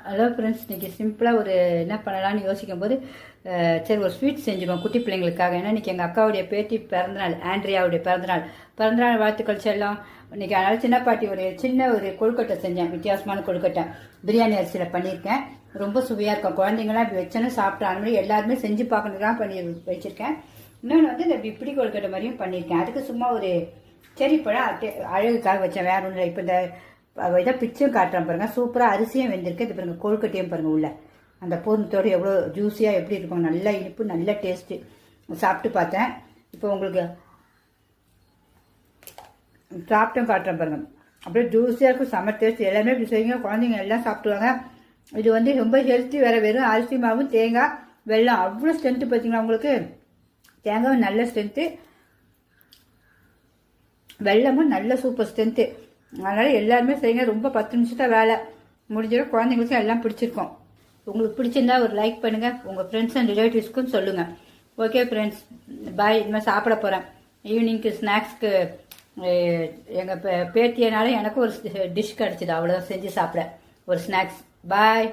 Hello friends, இன்றைக்கி சிம்பிளாக ஒரு என்ன பண்ணலான்னு யோசிக்கும் போது சரி ஒரு ஸ்வீட் செஞ்சுருவோம் குட்டி பிள்ளைங்களுக்காக. ஏன்னா இன்றைக்கி எங்கள் அக்காவுடைய பேத்தி பிறந்தநாள், ஆண்ட்ரியாவுடைய பிறந்தநாள் வாழ்த்துக்கள் செல்லம். இன்றைக்கி அதனால் சின்ன பாட்டி சின்ன ஒரு கொழுக்கட்டை செஞ்சேன், வித்தியாசமான கொழுக்கட்டை பிரியாணி அரிசியில் பண்ணியிருக்கேன். ரொம்ப சுவையாக இருக்கும். குழந்தைங்களாம் இப்படி வச்சோன்னு சாப்பிட்டா அந்த மாதிரி எல்லாருமே செஞ்சு பார்க்கணுதான் பண்ணி வச்சுருக்கேன். இன்னொன்று வந்து இந்த இப்படி கொழுக்கட்டை மாதிரியும் பண்ணியிருக்கேன். அதுக்கு சும்மா ஒரு செரி பழம் அழகுக்காக வச்சேன், வேற ஒன்றும் இல்லை. இப்போ இந்த இதை பிச்சும் காட்டுறேன் பாருங்கள். சூப்பராக அரிசியும் வெந்திருக்கு. இது பாருங்கள் கொழுக்கட்டையும் பாருங்கள் உள்ள அந்த பூர்ணத்தோடு எவ்வளோ ஜூஸியாக எப்படி இருக்கும். நல்ல இனிப்பு, நல்ல டேஸ்ட்டு. சாப்பிட்டு பார்த்தேன். இப்போ உங்களுக்கு சாப்பிட்டும் காட்டுறேன் பாருங்கள். அப்படியே ஜூஸியாக இருக்கும், செம்ம டேஸ்ட். எல்லாமே இப்படி செய்யுங்க, குழந்தைங்க எல்லாம் சாப்பிடுவாங்க. இது வந்து ரொம்ப ஹெல்த்தி வேறு. வெறும் அரிசி மாவும் தேங்காய் வெல்லம், அவ்வளோ ஸ்ட்ரென்த்து பார்த்தீங்களா உங்களுக்கு. தேங்காயும் நல்ல ஸ்ட்ரென்த்து, வெல்லமும் நல்ல சூப்பர் ஸ்ட்ரென்த்து. அதனால் எல்லாருமே செய்யுங்க. ரொம்ப 10 நிமிஷத்தை வேலை முடிஞ்சிடும். குழந்தைங்களுக்கும் எல்லாம் பிடிச்சிருக்கும். உங்களுக்கு பிடிச்சிருந்தா ஒரு லைக் பண்ணுங்கள். உங்கள் ஃப்ரெண்ட்ஸ் அண்ட் ரிலேட்டிவ்ஸ்க்கும் சொல்லுங்கள். ஓகே ஃப்ரெண்ட்ஸ், பாய். இனிமேல் சாப்பிட போகிறேன். ஈவினிங்க்கு ஸ்நாக்ஸ்க்கு எங்கள் பேத்தியனால எனக்கு ஒரு டிஷ் கிடச்சிது. அவ்வளோதான் செஞ்சு சாப்பிட ஒரு ஸ்நாக்ஸ். பாய்.